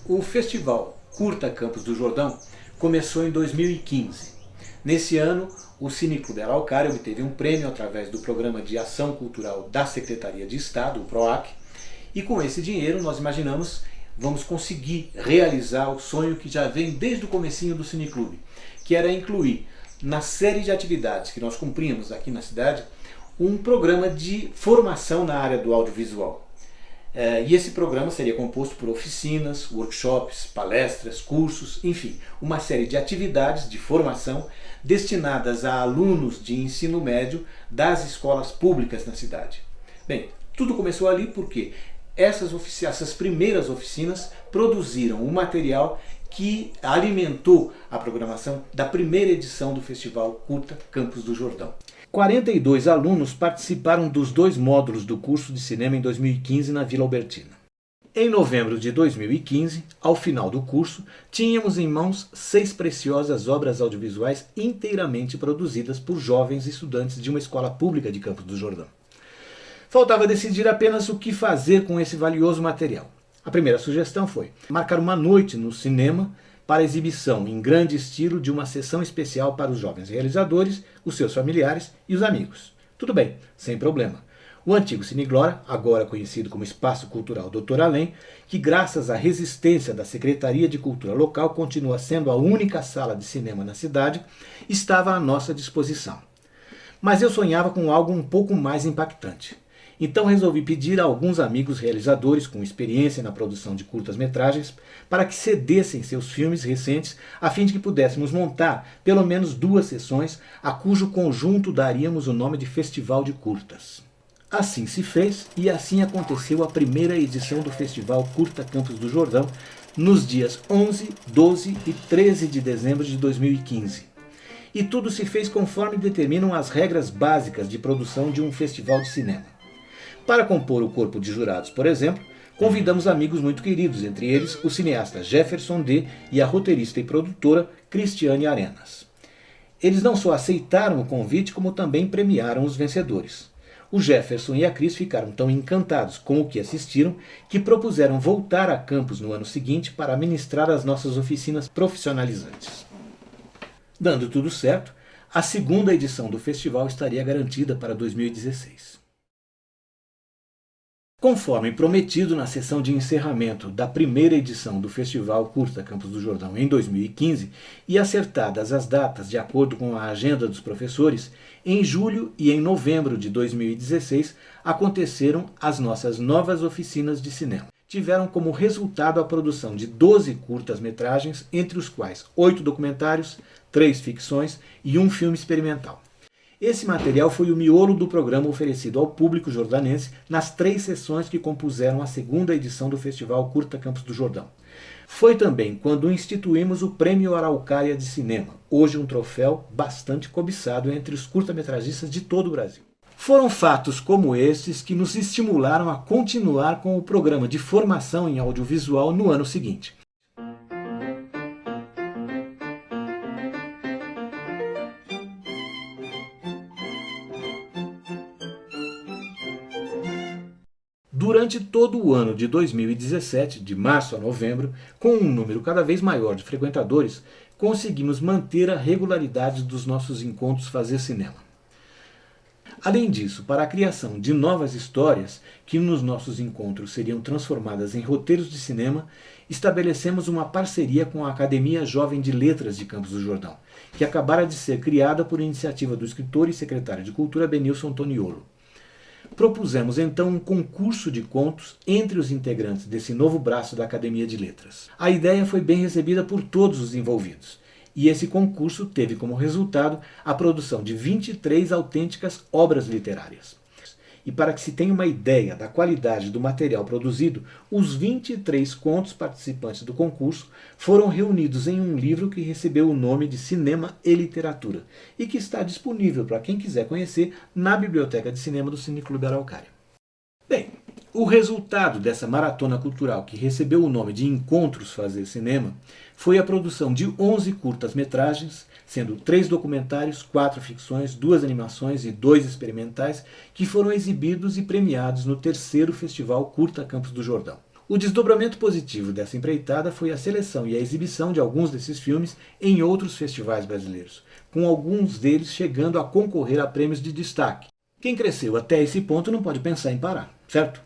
O Festival Curta Campos do Jordão começou em 2015. Nesse ano, o Cineclube Araucária obteve um prêmio através do Programa de Ação Cultural da Secretaria de Estado, o PROAC, e com esse dinheiro nós imaginamos vamos conseguir realizar o sonho que já vem desde o comecinho do Cineclube, que era incluir na série de atividades que nós cumpríamos aqui na cidade um programa de formação na área do audiovisual. E esse programa seria composto por oficinas, workshops, palestras, cursos, enfim, uma série de atividades de formação destinadas a alunos de ensino médio das escolas públicas na cidade. Bem, tudo começou ali porque essas primeiras oficinas produziram um material que alimentou a programação da primeira edição do Festival Curta Campos do Jordão. 42 alunos participaram dos 2 módulos do curso de cinema em 2015 na Vila Albertina. Em novembro de 2015, ao final do curso, tínhamos em mãos 6 preciosas obras audiovisuais inteiramente produzidas por jovens estudantes de uma escola pública de Campos do Jordão. Faltava decidir apenas o que fazer com esse valioso material. A primeira sugestão foi marcar uma noite no cinema para exibição em grande estilo de uma sessão especial para os jovens realizadores, os seus familiares e os amigos. Tudo bem, sem problema. O antigo Cine Glória, agora conhecido como Espaço Cultural Dr. Além, que graças à resistência da Secretaria de Cultura local continua sendo a única sala de cinema na cidade, estava à nossa disposição. Mas eu sonhava com algo um pouco mais impactante. Então resolvi pedir a alguns amigos realizadores com experiência na produção de curtas-metragens para que cedessem seus filmes recentes a fim de que pudéssemos montar pelo menos 2 sessões a cujo conjunto daríamos o nome de Festival de Curtas. Assim se fez e assim aconteceu a primeira edição do Festival Curta Campos do Jordão nos dias 11, 12 e 13 de dezembro de 2015. E tudo se fez conforme determinam as regras básicas de produção de um festival de cinema. Para compor o corpo de jurados, por exemplo, convidamos amigos muito queridos, entre eles o cineasta Jefferson D. e a roteirista e produtora Cristiane Arenas. Eles não só aceitaram o convite, como também premiaram os vencedores. O Jefferson e a Cris ficaram tão encantados com o que assistiram que propuseram voltar a Campos no ano seguinte para ministrar as nossas oficinas profissionalizantes. Dando tudo certo, a segunda edição do festival estaria garantida para 2016. Conforme prometido na sessão de encerramento da primeira edição do Festival Curta Campos do Jordão em 2015 e acertadas as datas de acordo com a agenda dos professores, em julho e em novembro de 2016 aconteceram as nossas novas oficinas de cinema. Tiveram como resultado a produção de 12 curtas-metragens, entre os quais 8 documentários, 3 ficções e 1 filme experimental. Esse material foi o miolo do programa oferecido ao público jordanense nas 3 sessões que compuseram a segunda edição do Festival Curta Campos do Jordão. Foi também quando instituímos o Prêmio Araucária de Cinema, hoje um troféu bastante cobiçado entre os curta-metragistas de todo o Brasil. Foram fatos como estes que nos estimularam a continuar com o programa de formação em audiovisual no ano seguinte. Durante todo o ano de 2017, de março a novembro, com um número cada vez maior de frequentadores, conseguimos manter a regularidade dos nossos encontros Fazer Cinema. Além disso, para a criação de novas histórias, que nos nossos encontros seriam transformadas em roteiros de cinema, estabelecemos uma parceria com a Academia Jovem de Letras de Campos do Jordão, que acabara de ser criada por iniciativa do escritor e secretário de Cultura Benilson Toniolo. Propusemos então um concurso de contos entre os integrantes desse novo braço da Academia de Letras. A ideia foi bem recebida por todos os envolvidos, e esse concurso teve como resultado a produção de 23 autênticas obras literárias. E para que se tenha uma ideia da qualidade do material produzido, os 23 contos participantes do concurso foram reunidos em um livro que recebeu o nome de Cinema e Literatura e que está disponível para quem quiser conhecer na Biblioteca de Cinema do Cineclube Araucária. Bem, o resultado dessa maratona cultural que recebeu o nome de Encontros Fazer Cinema foi a produção de 11 curtas-metragens, sendo 3 documentários, 4 ficções, 2 animações e 2 experimentais, que foram exibidos e premiados no 3º Festival Curta Campos do Jordão. O desdobramento positivo dessa empreitada foi a seleção e a exibição de alguns desses filmes em outros festivais brasileiros, com alguns deles chegando a concorrer a prêmios de destaque. Quem cresceu até esse ponto não pode pensar em parar, certo?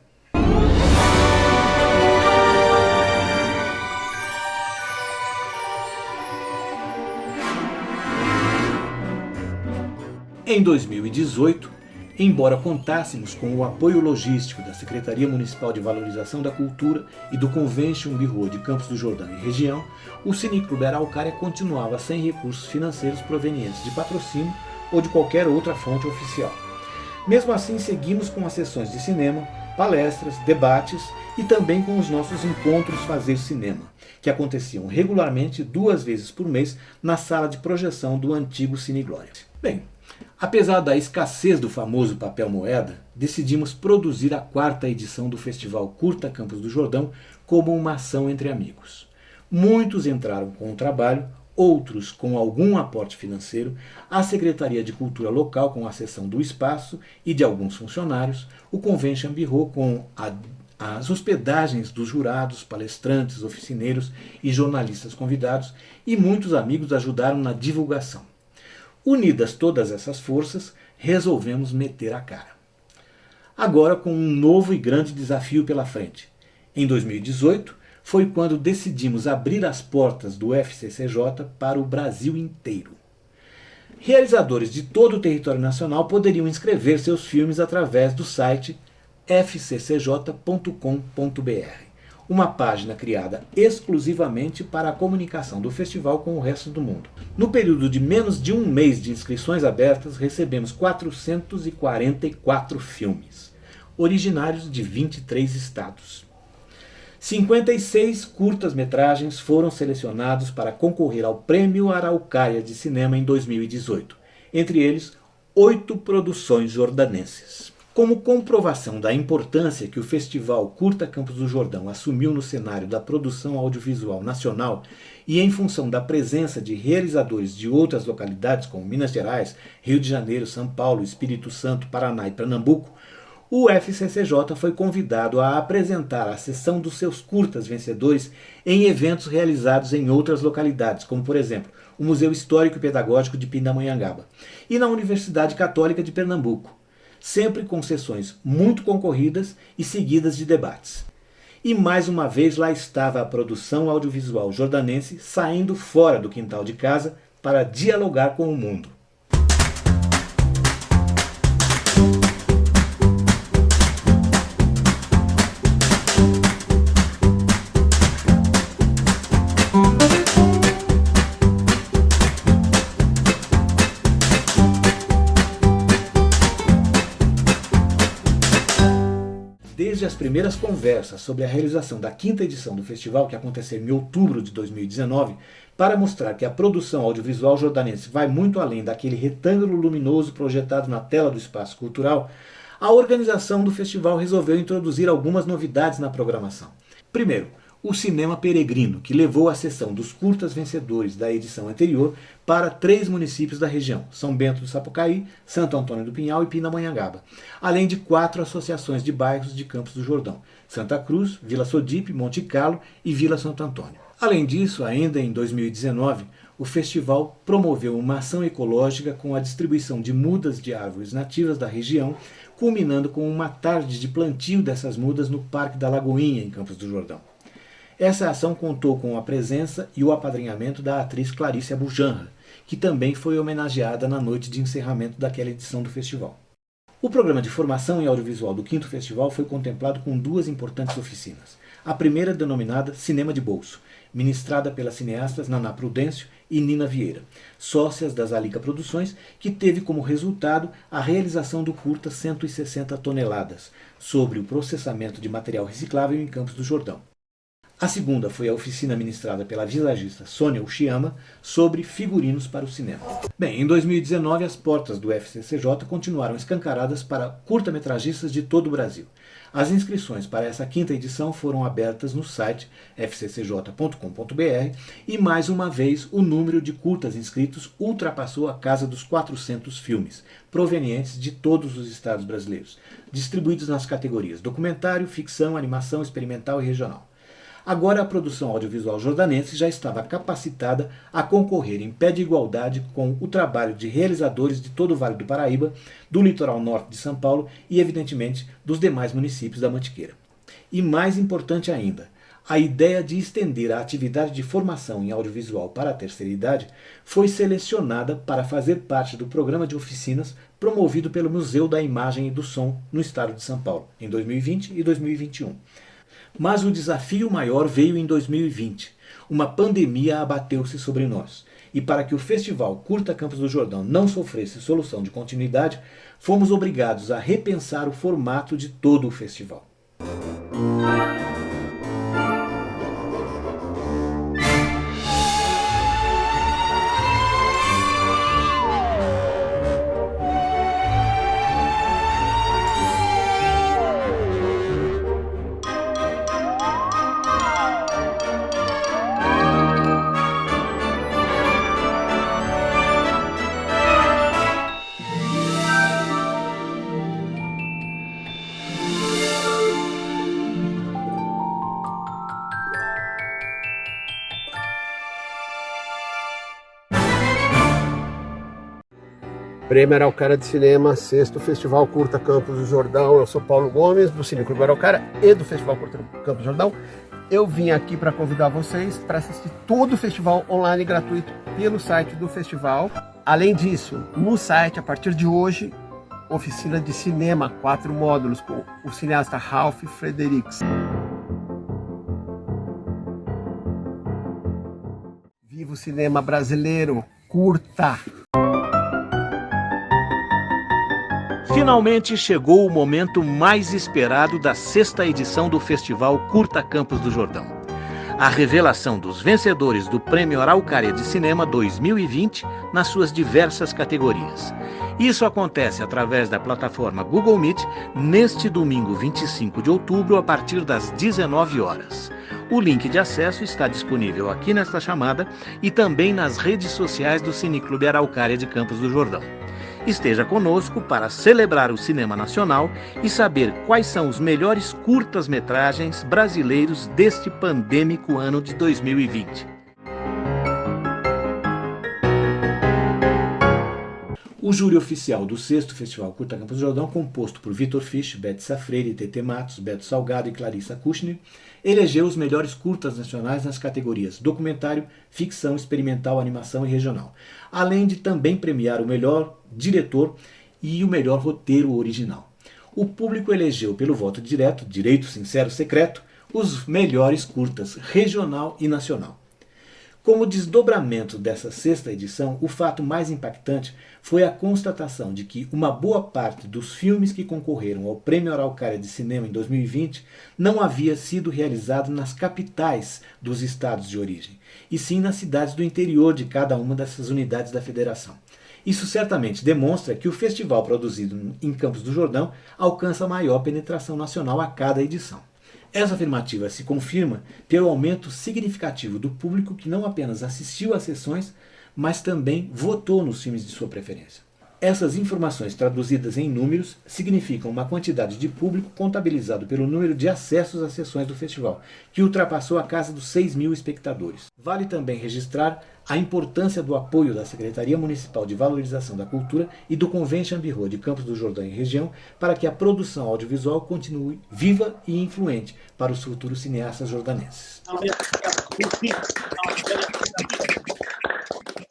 Em 2018, embora contássemos com o apoio logístico da Secretaria Municipal de Valorização da Cultura e do Convention Bureau de Campos do Jordão e região, o Cineclube Araucária continuava sem recursos financeiros provenientes de patrocínio ou de qualquer outra fonte oficial. Mesmo assim, seguimos com as sessões de cinema, palestras, debates e também com os nossos encontros Fazer Cinema, que aconteciam regularmente 2 vezes por mês na sala de projeção do antigo Cine Glória. Bem, apesar da escassez do famoso papel moeda, decidimos produzir a 4ª edição do Festival Curta Campos do Jordão como uma ação entre amigos. Muitos entraram com o trabalho, outros com algum aporte financeiro, a Secretaria de Cultura local com a cessão do espaço e de alguns funcionários, o Convention Bureau com as hospedagens dos jurados, palestrantes, oficineiros e jornalistas convidados, e muitos amigos ajudaram na divulgação. Unidas todas essas forças, resolvemos meter a cara. Agora com um novo e grande desafio pela frente. Em 2018, foi quando decidimos abrir as portas do FCCJ para o Brasil inteiro. Realizadores de todo o território nacional poderiam inscrever seus filmes através do site fccj.com.br, uma página criada exclusivamente para a comunicação do festival com o resto do mundo. No período de menos de um mês de inscrições abertas, recebemos 444 filmes, originários de 23 estados. 56 curtas-metragens foram selecionados para concorrer ao Prêmio Araucária de Cinema em 2018, entre eles 8 produções jordanenses. Como comprovação da importância que o Festival Curta Campos do Jordão assumiu no cenário da produção audiovisual nacional e em função da presença de realizadores de outras localidades como Minas Gerais, Rio de Janeiro, São Paulo, Espírito Santo, Paraná e Pernambuco, o FCCJ foi convidado a apresentar a sessão dos seus curtas vencedores em eventos realizados em outras localidades, como por exemplo o Museu Histórico e Pedagógico de Pindamonhangaba e na Universidade Católica de Pernambuco, sempre com sessões muito concorridas e seguidas de debates. E mais uma vez lá estava a produção audiovisual jordanense saindo fora do quintal de casa para dialogar com o mundo. Desde as primeiras conversas sobre a realização da 5ª edição do festival, que aconteceu em outubro de 2019, para mostrar que a produção audiovisual jordanense vai muito além daquele retângulo luminoso projetado na tela do espaço cultural, a organização do festival resolveu introduzir algumas novidades na programação. Primeiro, o Cinema Peregrino, que levou a sessão dos curtas vencedores da edição anterior para 3 municípios da região, São Bento do Sapucaí, Santo Antônio do Pinhal e Pindamonhangaba, além de 4 associações de bairros de Campos do Jordão, Santa Cruz, Vila Sodipe, Monte Carlo e Vila Santo Antônio. Além disso, ainda em 2019, o festival promoveu uma ação ecológica com a distribuição de mudas de árvores nativas da região, culminando com uma tarde de plantio dessas mudas no Parque da Lagoinha, em Campos do Jordão. Essa ação contou com a presença e o apadrinhamento da atriz Clarice Abujanra, que também foi homenageada na noite de encerramento daquela edição do festival. O programa de formação em audiovisual do 5º Festival foi contemplado com 2 importantes oficinas. A primeira, denominada Cinema de Bolso, ministrada pelas cineastas Naná Prudêncio e Nina Vieira, sócias das Alica Produções, que teve como resultado a realização do curta 160 toneladas, sobre o processamento de material reciclável em Campos do Jordão. A segunda foi a oficina ministrada pela visagista Sônia Uchiyama sobre figurinos para o cinema. Bem, em 2019 as portas do FCCJ continuaram escancaradas para curta-metragistas de todo o Brasil. As inscrições para essa quinta edição foram abertas no site fccj.com.br e mais uma vez o número de curtas inscritos ultrapassou a casa dos 400 filmes, provenientes de todos os estados brasileiros, distribuídos nas categorias documentário, ficção, animação, experimental e regional. Agora a produção audiovisual jordanense já estava capacitada a concorrer em pé de igualdade com o trabalho de realizadores de todo o Vale do Paraíba, do litoral norte de São Paulo e, evidentemente, dos demais municípios da Mantiqueira. E mais importante ainda, a ideia de estender a atividade de formação em audiovisual para a terceira idade foi selecionada para fazer parte do programa de oficinas promovido pelo Museu da Imagem e do Som no estado de São Paulo, em 2020 e 2021. Mas o desafio maior veio em 2020. Uma pandemia abateu-se sobre nós. E para que o festival Curta Campos do Jordão não sofresse solução de continuidade, fomos obrigados a repensar o formato de todo o festival. Prêmio Araucária de Cinema, 6º Festival Curta Campos do Jordão. Eu sou Paulo Gomes, do Cineclube Araucária e do Festival Curta Campos do Jordão. Eu vim aqui para convidar vocês para assistir todo o festival online gratuito pelo site do festival. Além disso, no site, a partir de hoje, oficina de cinema, 4 módulos, com o cineasta Ralph Fredericks. Viva o cinema brasileiro, curta! Finalmente chegou o momento mais esperado da 6ª edição do Festival Curta Campos do Jordão. A revelação dos vencedores do Prêmio Araucária de Cinema 2020 nas suas diversas categorias. Isso acontece através da plataforma Google Meet neste domingo 25 de outubro a partir das 19 horas. O link de acesso está disponível aqui nesta chamada e também nas redes sociais do Cineclube Araucária de Campos do Jordão. Esteja conosco para celebrar o cinema nacional e saber quais são os melhores curtas-metragens brasileiros deste pandêmico ano de 2020. O júri oficial do 6º Festival Curta Campos do Jordão, composto por Vitor Fisch, Beth Safreire, Tete Matos, Beto Salgado e Clarissa Kushner, elegeu os melhores curtas nacionais nas categorias documentário, ficção, experimental, animação e regional, além de também premiar o melhor diretor e o melhor roteiro original. O público elegeu pelo voto direto, direito sincero secreto, os melhores curtas regional e nacional. Como desdobramento dessa 6ª edição, o fato mais impactante foi a constatação de que uma boa parte dos filmes que concorreram ao Prêmio Araucária de Cinema em 2020 não havia sido realizado nas capitais dos estados de origem, e sim nas cidades do interior de cada uma dessas unidades da federação. Isso certamente demonstra que o festival produzido em Campos do Jordão alcança maior penetração nacional a cada edição. Essa afirmativa se confirma pelo aumento significativo do público que não apenas assistiu às sessões, mas também votou nos filmes de sua preferência. Essas informações traduzidas em números significam uma quantidade de público contabilizado pelo número de acessos às sessões do festival, que ultrapassou a casa dos 6.000 espectadores. Vale também registrar a importância do apoio da Secretaria Municipal de Valorização da Cultura e do Convention Bureau de Campos do Jordão e região para que a produção audiovisual continue viva e influente para os futuros cineastas jordanenses.